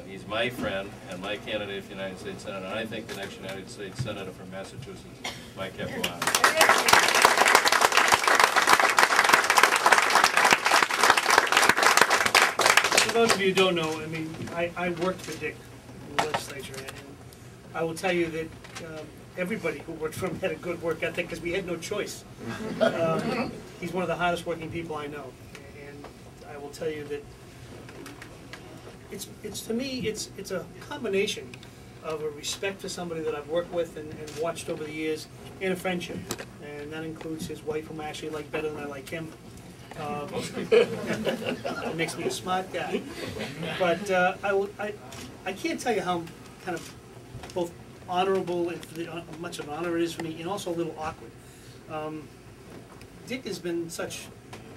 He's my friend and my candidate for the United States Senate, and I think the next United States Senator from Massachusetts, Mike Capuano. For those of you who don't know, I mean, I worked for Dick in the legislature, and I will tell you that everybody who worked for him had a good work ethic because we had no choice. He's one of the hardest working people I know, and I will tell you that it's to me it's a combination of a respect for somebody that I've worked with and watched over the years, and a friendship, and that includes his wife, whom I actually like better than I like him. It makes me a smart guy, but I can't tell you how kind of both honorable and much of an honor it is for me, and also a little awkward. Dick has been such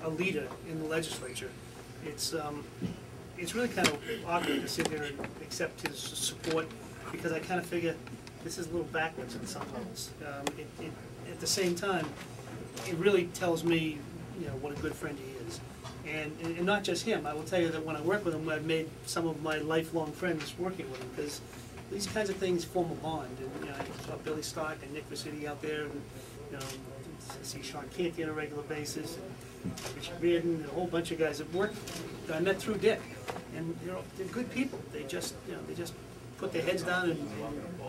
a leader in the legislature. It's really kind of awkward to sit here and accept his support, because I kind of figure this is a little backwards in some levels. At the same time, it really tells me, you know, what a good friend he is. And not just him. I will tell you that when I work with him, I've made some of my lifelong friends working with him, because these kinds of things form a bond. And you know, I saw Billy Stark and Nick Vasity out there, and you know, I see Sean Canty on a regular basis, and Richard Reardon, and a whole bunch of guys that work that I met through Dick. And you know, they're good people. They just, you know, they just put their heads down and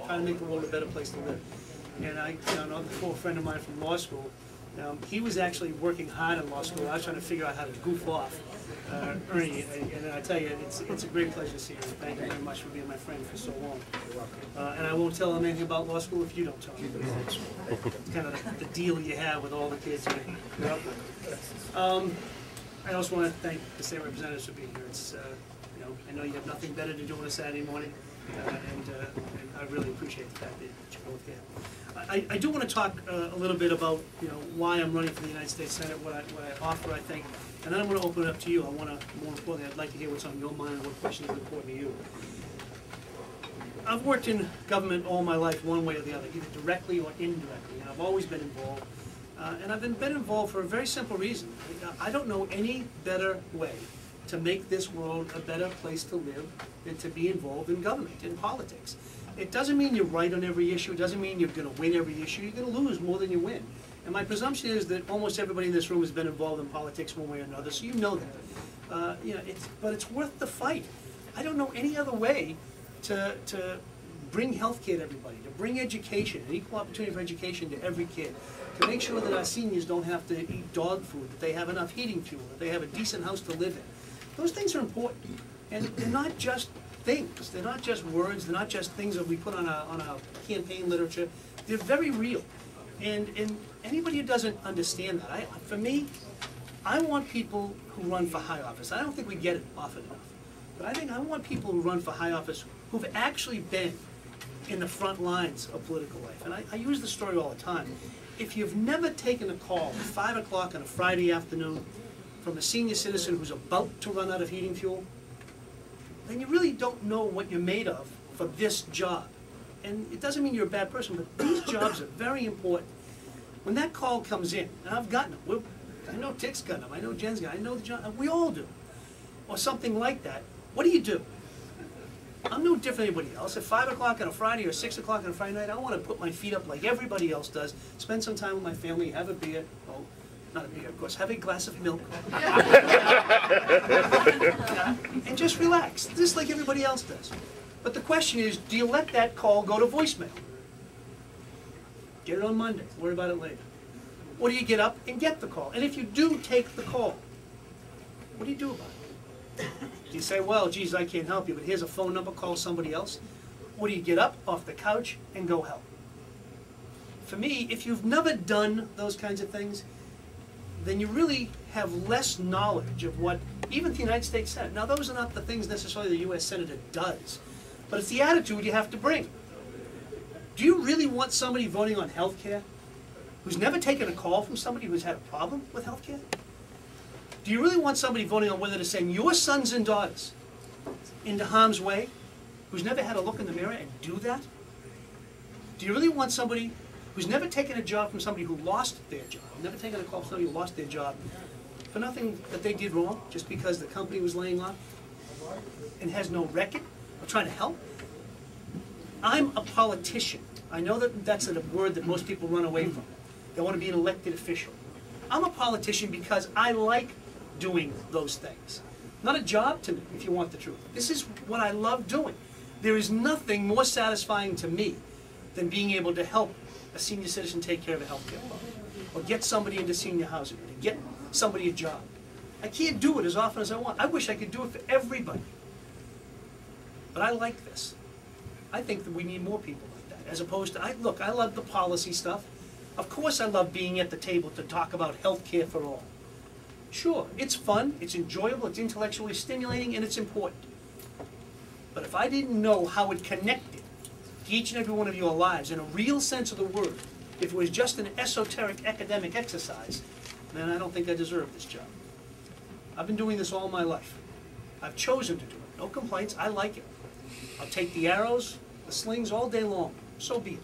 try to make the world a better place to live. And I, you know, another friend of mine from law school. He was actually working hard in law school. I was trying to figure out how to goof off Ernie, and I tell you, it's a great pleasure to see you. Thank you very much for being my friend for so long. And I won't tell him anything about law school if you don't tell him. It's kind of the deal you have with all the kids you're up with. I also want to thank the state representatives for being here. It's you know, I know you have nothing better to do on a Saturday morning, and I really appreciate the fact that you're both here. I do want to talk a little bit about, you know, why I'm running for the United States Senate, what I offer, I think, and then I'm going to open it up to you. I want to, more importantly, I'd like to hear what's on your mind and what questions are important to you. I've worked in government all my life, one way or the other, either directly or indirectly, and I've always been involved. And I've been involved for a very simple reason. I don't know any better way to make this world a better place to live than to be involved in government, in politics. It doesn't mean you're right on every issue. It doesn't mean you're going to win every issue. You're going to lose more than you win. And my presumption is that almost everybody in this room has been involved in politics one way or another, so you know that. You know, but it's worth the fight. I don't know any other way to bring health care to everybody, to bring education, an equal opportunity for education to every kid, to make sure that our seniors don't have to eat dog food, that they have enough heating fuel, that they have a decent house to live in. Those things are important, and they're not just things. They're not just words. They're not just things that we put on a campaign literature. They're very real. And anybody who doesn't understand that, for me, I want people who run for high office. I don't think we get it often enough. But I think I want people who run for high office who've actually been in the front lines of political life. And I use the story all the time. If you've never taken a call at 5 o'clock on a Friday afternoon from a senior citizen who's about to run out of heating fuel, then you really don't know what you're made of for this job. And it doesn't mean you're a bad person, but these jobs are very important. When that call comes in, and I've gotten them, I know Dick's got them, I know Jen's got them, I know the job, we all do, or something like that, what do? I'm no different than anybody else. At 5 o'clock on a Friday or 6 o'clock on a Friday night, I want to put my feet up like everybody else does, spend some time with my family, have a beer, oh, not a beer, of course, have a glass of milk, and just relax, just like everybody else does. But the question is, do you let that call go to voicemail? Get it on Monday, worry about it later. Or do you get up and get the call? And if you do take the call, what do you do about it? Do you say, well, geez, I can't help you, but here's a phone number, call somebody else? Or do you get up off the couch and go help? For me, if you've never done those kinds of things, then you really have less knowledge of what, even the United States Senate. Now, those are not the things necessarily the U.S. Senator does, but it's the attitude you have to bring. Do you really want somebody voting on health care who's never taken a call from somebody who's had a problem with health care? Do you really want somebody voting on whether to send your sons and daughters into harm's way who's never had a look in the mirror and do that? Do you really want somebody who's never taken a job from somebody who lost their job, never taken a call from somebody who lost their job for nothing that they did wrong, just because the company was laying off, and has no record, I'm trying to help. I'm a politician. I know that that's a word that most people run away from. They want to be an elected official. I'm a politician because I like doing those things. Not a job to me, if you want the truth. This is what I love doing. There is nothing more satisfying to me than being able to help a senior citizen take care of a health care problem, or get somebody into senior housing, or get somebody a job. I can't do it as often as I want. I wish I could do it for everybody. But I like this. I think that we need more people like that, as opposed to, look, I love the policy stuff. Of course I love being at the table to talk about health care for all. Sure, it's fun, it's enjoyable, it's intellectually stimulating, and it's important. But if I didn't know how it connected to each and every one of your lives in a real sense of the word, if it was just an esoteric academic exercise, then I don't think I deserve this job. I've been doing this all my life. I've chosen to do it. No complaints, I like it. I'll take the arrows, the slings all day long. So be it.